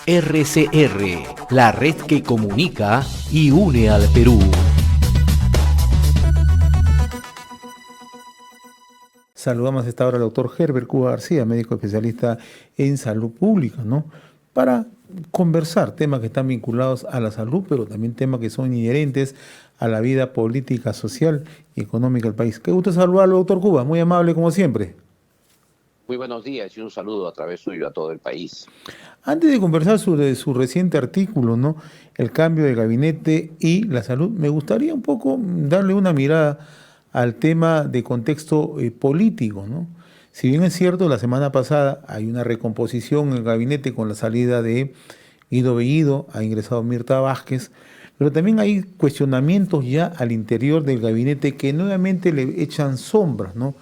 RCR, la red que comunica y une al Perú. Saludamos a esta hora al doctor Herbert Cuba García, médico especialista en salud pública, ¿no? Para conversar temas que están vinculados a la salud, pero también temas que son inherentes a la vida política, social y económica del país. Qué gusto saludarlo, doctor Cuba, muy amable como siempre. Muy buenos días y un saludo a través suyo a todo el país. Antes de conversar sobre su reciente artículo, ¿no? El cambio de gabinete y la salud, me gustaría un poco darle una mirada al tema de contexto político, ¿no? Si bien es cierto, la semana pasada hay una recomposición en el gabinete con la salida de Guido Bellido, ha ingresado Mirta Vázquez, pero también hay cuestionamientos ya al interior del gabinete que nuevamente le echan sombras, ¿no?,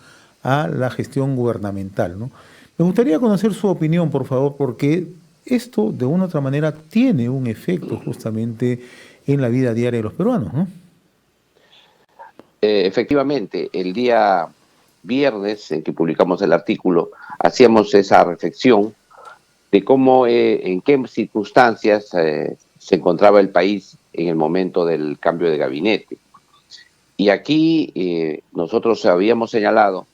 a la gestión gubernamental, ¿no? Me gustaría conocer su opinión, por favor, porque esto de una u otra manera tiene un efecto justamente en la vida diaria de los peruanos, ¿no? Efectivamente, el día viernes en que publicamos el artículo, hacíamos esa reflexión de cómo, en qué circunstancias se encontraba el país en el momento del cambio de gabinete. Y aquí nosotros habíamos señalado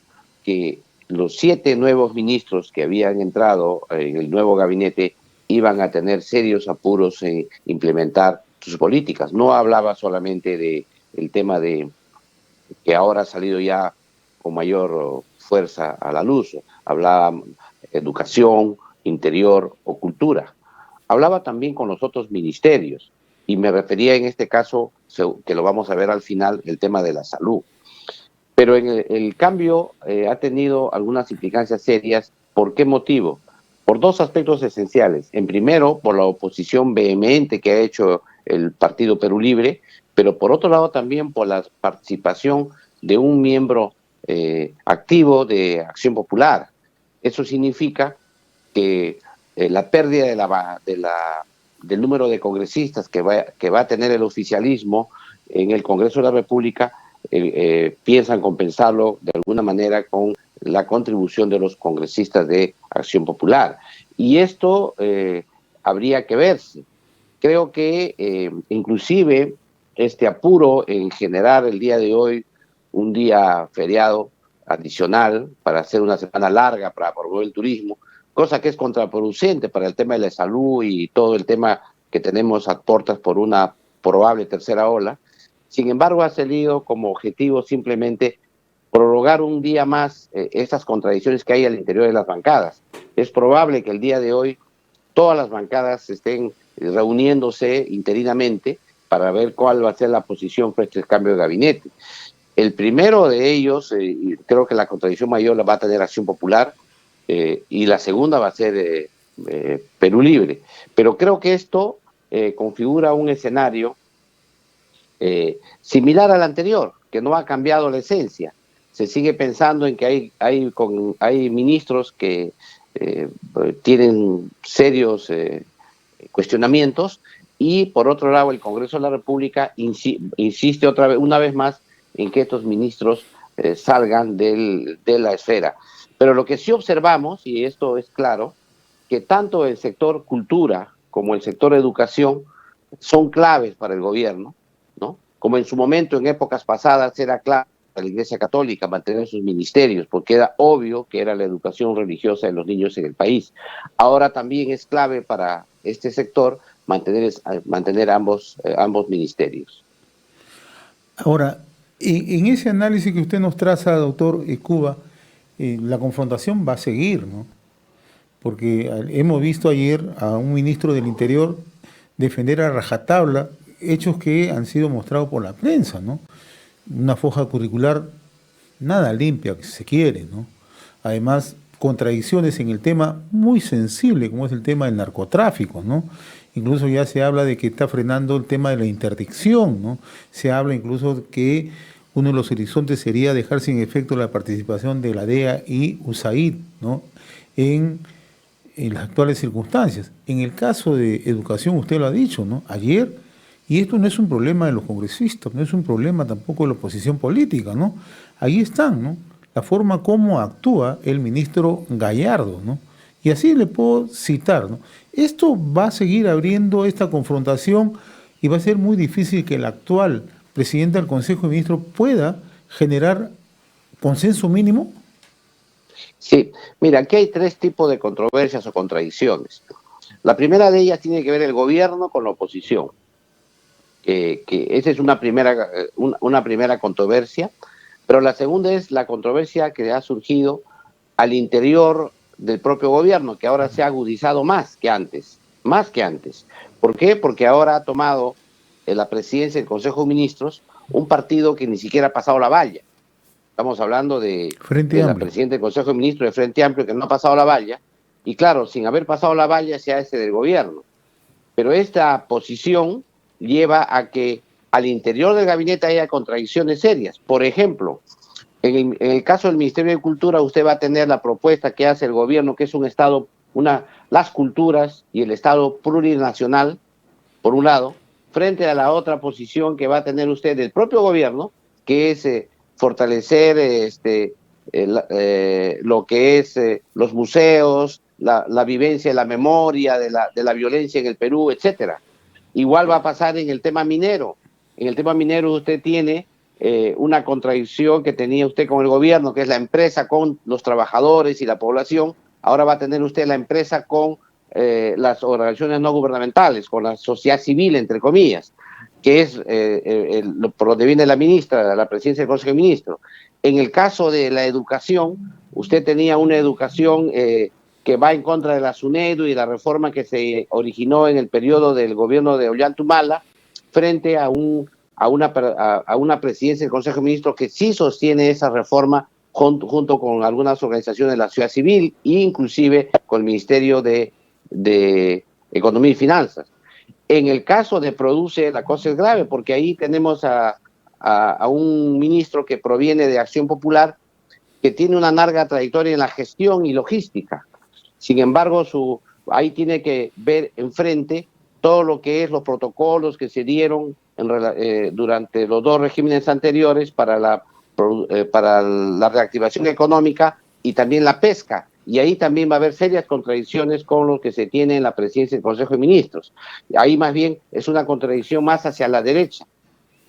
que los 7 nuevos ministros que habían entrado en el nuevo gabinete iban a tener serios apuros en implementar sus políticas. No hablaba solamente del tema de que ahora ha salido ya con mayor fuerza a la luz. Hablaba educación, interior o cultura. Hablaba también con los otros ministerios y me refería en este caso, que lo vamos a ver al final, el tema de la salud. Pero el cambio ha tenido algunas implicancias serias. ¿Por qué motivo? Por 2 aspectos esenciales. En primero, por la oposición vehemente que ha hecho el Partido Perú Libre, pero por otro lado también por la participación de un miembro activo de Acción Popular. Eso significa que la pérdida del número de congresistas que va a tener el oficialismo en el Congreso de la República, piensan compensarlo de alguna manera con la contribución de los congresistas de Acción Popular. Y esto habría que verse. Creo que inclusive este apuro en generar el día de hoy un día feriado adicional para hacer una semana larga para promover el turismo, cosa que es contraproducente para el tema de la salud y todo el tema que tenemos a puertas por una probable tercera ola. Sin embargo, ha salido como objetivo simplemente prorrogar un día más esas contradicciones que hay al interior de las bancadas. Es probable que el día de hoy todas las bancadas estén reuniéndose interinamente para ver cuál va a ser la posición frente al cambio de gabinete. El primero de ellos, creo que la contradicción mayor la va a tener Acción Popular, y la segunda va a ser Perú Libre. Pero creo que esto configura un escenario similar al anterior, que no ha cambiado la esencia. Se sigue pensando en que hay ministros que tienen serios cuestionamientos, y por otro lado el Congreso de la República insiste una vez más en que estos ministros salgan de la esfera. Pero lo que sí observamos, y esto es claro, que tanto el sector cultura como el sector educación son claves para el gobierno, ¿no? Como en su momento, en épocas pasadas, era clave para la Iglesia Católica mantener sus ministerios, porque era obvio que era la educación religiosa de los niños en el país. Ahora también es clave para este sector mantener ambos ministerios. Ahora, en ese análisis que usted nos traza, doctor Cuba, la confrontación va a seguir, ¿no? Porque hemos visto ayer a un ministro del Interior defender a rajatabla hechos que han sido mostrados por la prensa, ¿no? Una foja curricular nada limpia, si se quiere, ¿no? Además, contradicciones en el tema muy sensible, como es el tema del narcotráfico, ¿no? Incluso ya se habla de que está frenando el tema de la interdicción, ¿no? Se habla incluso que uno de los horizontes sería dejar sin efecto la participación de la DEA y USAID, ¿no?, en las actuales circunstancias. En el caso de educación, usted lo ha dicho, ¿no?, ayer, y esto no es un problema de los congresistas, no es un problema tampoco de la oposición política, ¿no? Ahí están, ¿no?, la forma como actúa el ministro Gallardo, ¿no? Y así le puedo citar, ¿no? Esto va a seguir abriendo esta confrontación y va a ser muy difícil que el actual presidente del Consejo de Ministros pueda generar consenso mínimo. Sí, mira, aquí hay tres tipos de controversias o contradicciones. La primera de ellas tiene que ver el gobierno con la oposición, que esa es una primera controversia, pero la segunda es la controversia que ha surgido al interior del propio gobierno, que ahora se ha agudizado más que antes, más que antes. ¿Por qué? Porque ahora ha tomado la presidencia del Consejo de Ministros un partido que ni siquiera ha pasado la valla. Estamos hablando de Frente la Amplio. presidenta del Consejo de Ministros de Frente Amplio, que no ha pasado la valla, y claro, sin haber pasado la valla se hace del gobierno. Pero esta posición lleva a que al interior del gabinete haya contradicciones serias. Por ejemplo, en el caso del Ministerio de Cultura, usted va a tener la propuesta que hace el gobierno, que es un Estado, las culturas y el Estado plurinacional, por un lado, frente a la otra posición que va a tener usted del propio gobierno, que es fortalecer lo que es los museos, la vivencia, la memoria de la violencia en el Perú, etcétera. Igual va a pasar en el tema minero. En el tema minero usted tiene una contradicción que tenía usted con el gobierno, que es la empresa con los trabajadores y la población. Ahora va a tener usted la empresa con las organizaciones no gubernamentales, con la sociedad civil, entre comillas, que es por donde viene la ministra, la presidencia del Consejo de Ministros. En el caso de la educación, usted tenía una educación que va en contra de la SUNEDU y la reforma que se originó en el periodo del gobierno de Ollanta-Humala, frente a una presidencia del Consejo de Ministros que sí sostiene esa reforma junto con algunas organizaciones de la sociedad civil e inclusive con el Ministerio de Economía y Finanzas. En el caso de Produce, la cosa es grave, porque ahí tenemos a un ministro que proviene de Acción Popular, que tiene una larga trayectoria en la gestión y logística. Sin embargo, ahí tiene que ver enfrente todo lo que es los protocolos que se dieron durante los dos regímenes anteriores para la reactivación económica y también la pesca. Y ahí también va a haber serias contradicciones con lo que se tiene en la presidencia del Consejo de Ministros. Ahí más bien es una contradicción más hacia la derecha.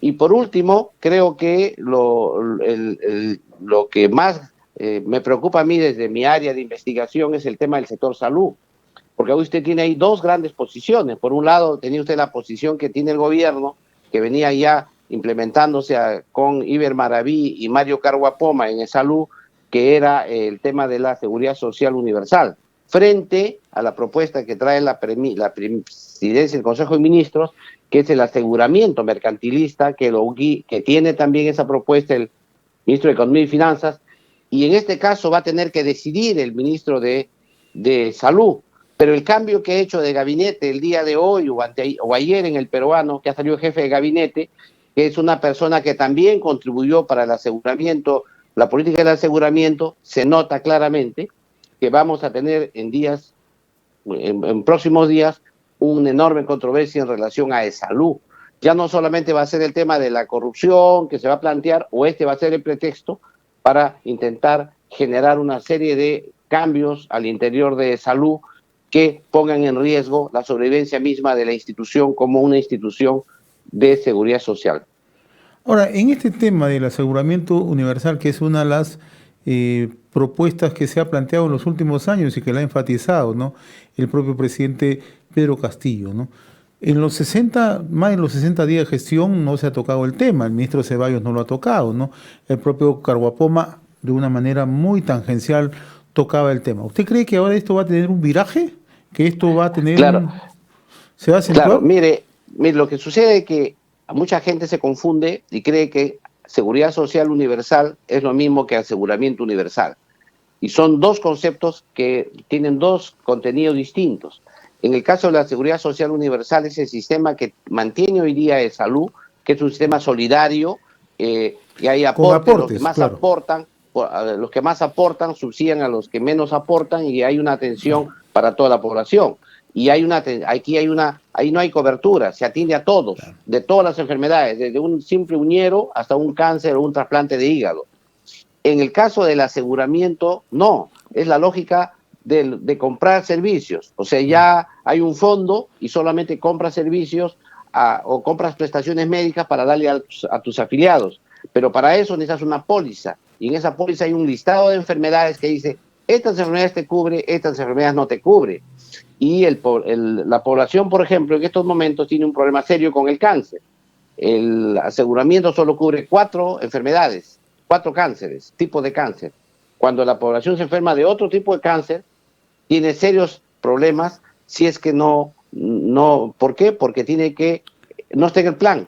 Y por último, creo que lo que más me preocupa a mí desde mi área de investigación es el tema del sector salud. Porque hoy usted tiene ahí dos grandes posiciones. Por un lado, tenía usted la posición que tiene el gobierno, que venía ya implementándose con Iber Maraví y Mario Carguapoma en salud, que era el tema de la seguridad social universal, frente a la propuesta que trae la presidencia del Consejo de Ministros, que es el aseguramiento mercantilista, que tiene también esa propuesta el ministro de Economía y Finanzas, y en este caso va a tener que decidir el ministro de Salud. Pero el cambio que ha hecho de gabinete el día de hoy o ayer en el peruano, que ha salido jefe de gabinete, que es una persona que también contribuyó para el aseguramiento, la política del aseguramiento, se nota claramente que vamos a tener en próximos días una enorme controversia en relación a salud. Ya no solamente va a ser el tema de la corrupción que se va a plantear, o va a ser el pretexto para intentar generar una serie de cambios al interior de salud que pongan en riesgo la sobrevivencia misma de la institución como una institución de seguridad social. Ahora, en este tema del aseguramiento universal, que es una de las propuestas que se ha planteado en los últimos años y que la ha enfatizado, ¿no?, el propio presidente Pedro Castillo, ¿no? Más de los 60 días de gestión no se ha tocado el tema, el ministro Ceballos no lo ha tocado, ¿no? El propio Carguapoma, de una manera muy tangencial, tocaba el tema. ¿Usted cree que ahora esto va a tener un viraje? ¿Que esto va a tener Claro, se va a acentuar? claro, mire, lo que sucede es que mucha gente se confunde y cree que seguridad social universal es lo mismo que aseguramiento universal. Y son dos conceptos que tienen dos contenidos distintos. En el caso de la seguridad social universal es el sistema que mantiene hoy día de salud, que es un sistema solidario, y hay aportes, los que más aportan subsidian a los que menos aportan y hay una atención para toda la población. Y ahí no hay cobertura, se atiende a todos, de todas las enfermedades, desde un simple uñero hasta un cáncer o un trasplante de hígado. En el caso del aseguramiento, no, es la lógica de comprar servicios. O sea, ya hay un fondo y solamente compras servicios o compras prestaciones médicas para darle a tus afiliados. Pero para eso necesitas una póliza. Y en esa póliza hay un listado de enfermedades que dice, estas enfermedades te cubre, estas enfermedades no te cubre. Y la población, por ejemplo, en estos momentos tiene un problema serio con el cáncer. El aseguramiento solo cubre 4 enfermedades, 4 cánceres, tipos de cáncer. Cuando la población se enferma de otro tipo de cáncer, tiene serios problemas si es que no, ¿por qué? Porque no está en el plan,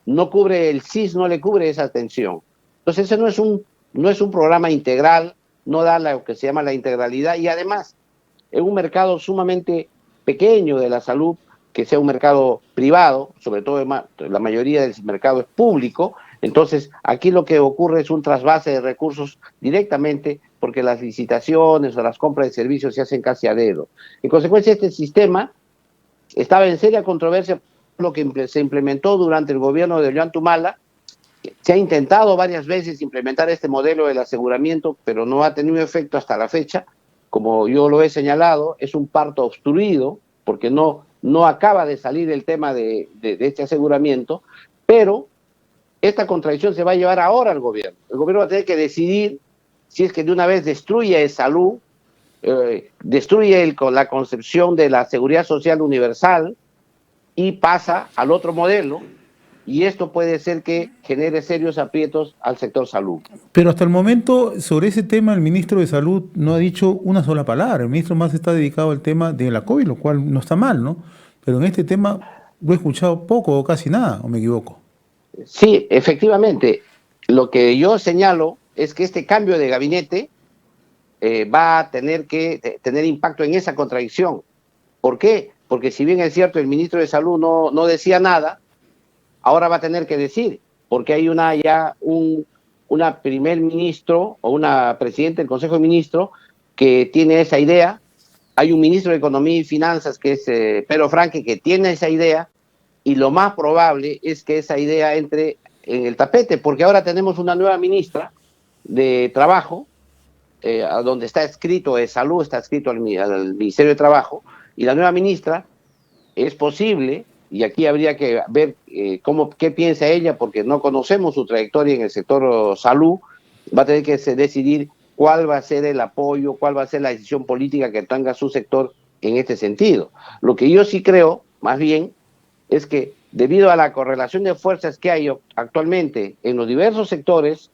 no cubre el SIS, no le cubre esa atención. Entonces ese no es un programa integral, no da lo que se llama la integralidad, y además, en un mercado sumamente pequeño de la salud, que sea un mercado privado, sobre todo la mayoría del mercado es público, entonces aquí lo que ocurre es un trasvase de recursos directamente porque las licitaciones o las compras de servicios se hacen casi a dedo. En consecuencia, este sistema estaba en seria controversia, lo que se implementó durante el gobierno de Ollanta. Se ha intentado varias veces implementar este modelo del aseguramiento, pero no ha tenido efecto hasta la fecha. Como yo lo he señalado, es un parto obstruido, porque no acaba de salir el tema de este aseguramiento, pero esta contradicción se va a llevar ahora al gobierno. El gobierno va a tener que decidir si es que de una vez destruye salud, destruye la concepción de la seguridad social universal y pasa al otro modelo, y esto puede ser que genere serios aprietos al sector salud. Pero hasta el momento, sobre ese tema, el ministro de Salud no ha dicho una sola palabra. El ministro más está dedicado al tema de la COVID, lo cual no está mal, ¿no? Pero en este tema lo he escuchado poco o casi nada, ¿o me equivoco? Sí, efectivamente. Lo que yo señalo es que este cambio de gabinete va a tener que tener impacto en esa contradicción. ¿Por qué? Porque si bien es cierto, el ministro de Salud no decía nada, ahora va a tener que decir, porque hay una primer ministro o una presidenta del Consejo de Ministros que tiene esa idea. Hay un ministro de Economía y Finanzas que es Pedro Franque, que tiene esa idea, y lo más probable es que esa idea entre en el tapete, porque ahora tenemos una nueva ministra de Trabajo, donde está escrito de Salud, está escrito al Ministerio de Trabajo, y la nueva ministra es posible, y aquí habría que ver qué piensa ella, porque no conocemos su trayectoria en el sector salud, va a tener que decidir cuál va a ser el apoyo, cuál va a ser la decisión política que tenga su sector en este sentido. Lo que yo sí creo, más bien, es que debido a la correlación de fuerzas que hay actualmente en los diversos sectores,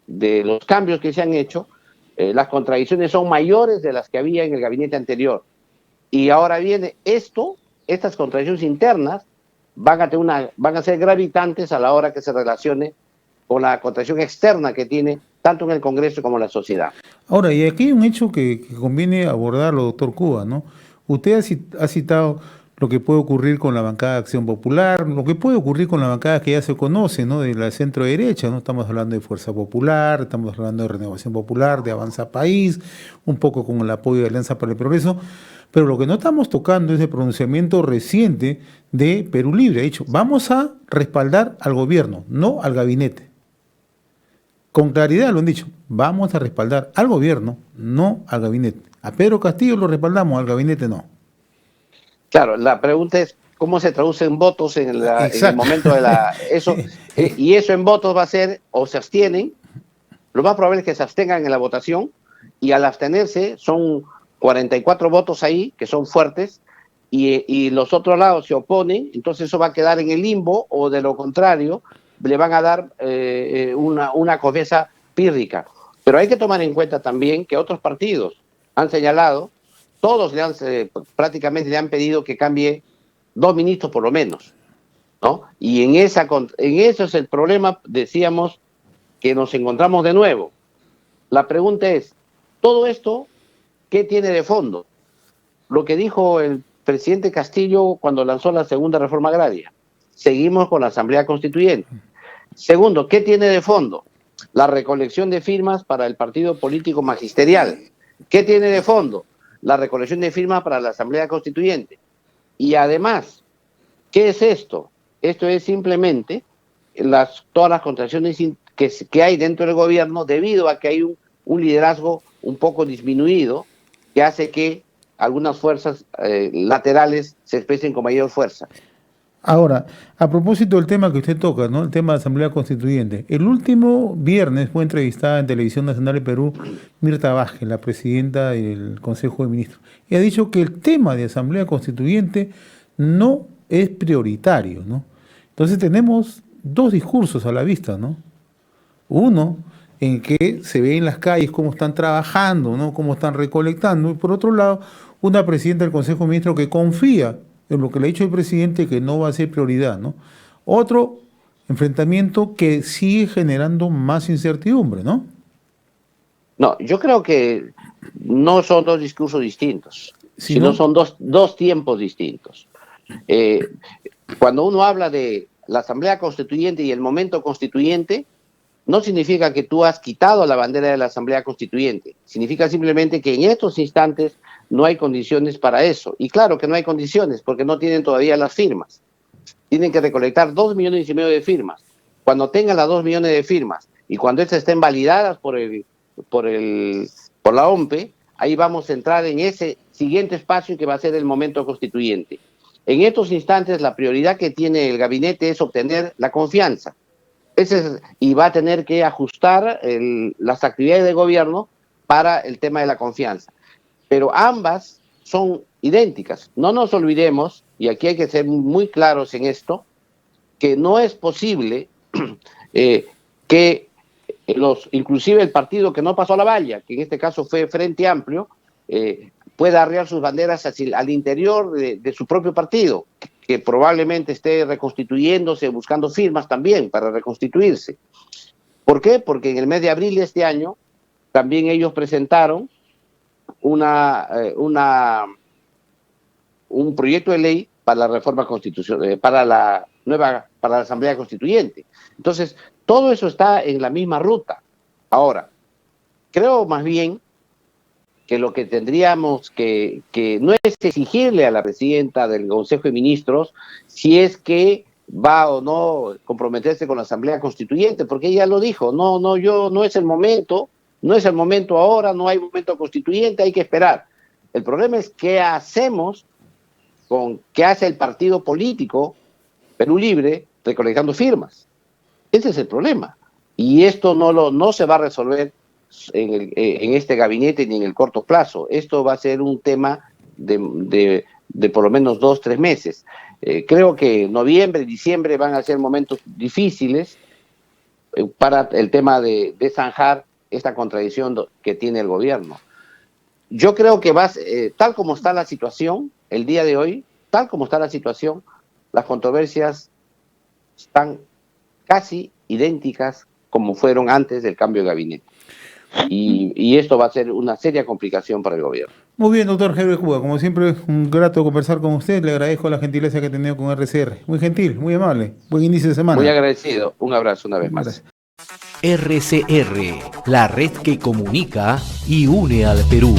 de los cambios que se han hecho, las contradicciones son mayores de las que había en el gabinete anterior. Y ahora viene estas contradicciones internas van a ser gravitantes a la hora que se relacione con la contradicción externa que tiene tanto en el Congreso como en la sociedad. Ahora, y aquí hay un hecho que conviene abordarlo, doctor Cuba, ¿no? Usted ha citado lo que puede ocurrir con la bancada de Acción Popular, lo que puede ocurrir con la bancada que ya se conoce, ¿no? De la centro derecha, ¿no? Estamos hablando de Fuerza Popular, estamos hablando de Renovación Popular, de Avanza País, un poco con el apoyo de Alianza para el Progreso, pero lo que no estamos tocando es el pronunciamiento reciente de Perú Libre. Ha dicho, vamos a respaldar al gobierno, no al gabinete. Con claridad lo han dicho, vamos a respaldar al gobierno, no al gabinete. A Pedro Castillo lo respaldamos, al gabinete no. Claro, la pregunta es cómo se traducen votos en el momento de eso, y eso en votos va a ser, o se abstienen, lo más probable es que se abstengan en la votación, y al abstenerse son 44 votos ahí, que son fuertes, y los otros lados se oponen, entonces eso va a quedar en el limbo, o de lo contrario, le van a dar una confianza pírrica. Pero hay que tomar en cuenta también que otros partidos han señalado, todos prácticamente le han pedido que cambie 2 ministros por lo menos, ¿no? Y en eso es el problema, decíamos, que nos encontramos de nuevo. La pregunta es, ¿todo esto qué tiene de fondo? Lo que dijo el presidente Castillo cuando lanzó la segunda reforma agraria. Seguimos con la Asamblea Constituyente. Segundo, ¿qué tiene de fondo? La recolección de firmas para el partido político magisterial. ¿Qué tiene de fondo? La recolección de firmas para la Asamblea Constituyente. Y además, ¿qué es esto? Esto es simplemente todas las contradicciones que hay dentro del gobierno debido a que hay un liderazgo un poco disminuido, que hace que algunas fuerzas laterales se expresen con mayor fuerza. Ahora, a propósito del tema que usted toca, ¿no? El tema de Asamblea Constituyente. El último viernes fue entrevistada en Televisión Nacional de Perú Mirta Vázquez, la presidenta del Consejo de Ministros, y ha dicho que el tema de Asamblea Constituyente no es prioritario, ¿no? Entonces tenemos dos discursos a la vista, ¿no? Uno, en que se ve en las calles cómo están trabajando, ¿no? Cómo están recolectando, y por otro lado, una presidenta del Consejo de Ministros que confía en lo que le ha dicho el presidente, que no va a ser prioridad, ¿no? Otro enfrentamiento que sigue generando más incertidumbre, ¿no? No, yo creo que no son dos discursos distintos, sino son dos tiempos distintos. Cuando uno habla de la Asamblea Constituyente y el momento constituyente, no significa que tú has quitado la bandera de la Asamblea Constituyente. Significa simplemente que en estos instantes no hay condiciones para eso. Y claro que no hay condiciones porque no tienen todavía las firmas. Tienen que recolectar 2,5 millones de firmas. Cuando tengan las 2 millones de firmas y cuando estas estén validadas por la OMPE, ahí vamos a entrar en ese siguiente espacio que va a ser el momento constituyente. En estos instantes la prioridad que tiene el gabinete es obtener la confianza. Y va a tener que ajustar las actividades de gobierno para el tema de la confianza. Pero ambas son idénticas. No nos olvidemos, y aquí hay que ser muy claros en esto, que no es posible que inclusive el partido que no pasó a la valla, que en este caso fue Frente Amplio, pueda arriar sus banderas al interior de su propio partido, que probablemente esté reconstituyéndose, buscando firmas también para reconstituirse. ¿Por qué? Porque en el mes de abril de este año también ellos presentaron un proyecto de ley para la reforma constitucional, para la Asamblea Constituyente. Entonces, todo eso está en la misma ruta. Ahora, creo más bien que lo que tendríamos que no es exigirle a la presidenta del Consejo de Ministros si es que va o no comprometerse con la Asamblea Constituyente, porque ella lo dijo, no es el momento ahora, no hay momento constituyente, hay que esperar. El problema es qué hacemos qué hace el partido político Perú Libre recolectando firmas. Ese es el problema. Y esto no se va a resolver en este gabinete ni en el corto plazo. Esto va a ser un tema de por lo menos 2-3 meses. Creo que noviembre y diciembre van a ser momentos difíciles para el tema de zanjar esta contradicción que tiene el gobierno. Yo creo que tal como está la situación el día de hoy, tal como está la situación, las controversias están casi idénticas como fueron antes del cambio de gabinete. Y esto va a ser una seria complicación para el gobierno. Muy bien, doctor Heber Cuba, como siempre, un grato conversar con usted. Le agradezco la gentileza que ha tenido con RCR. Muy gentil, muy amable. Buen inicio de semana. Muy agradecido. Un abrazo una vez más. Gracias. RCR, la red que comunica y une al Perú.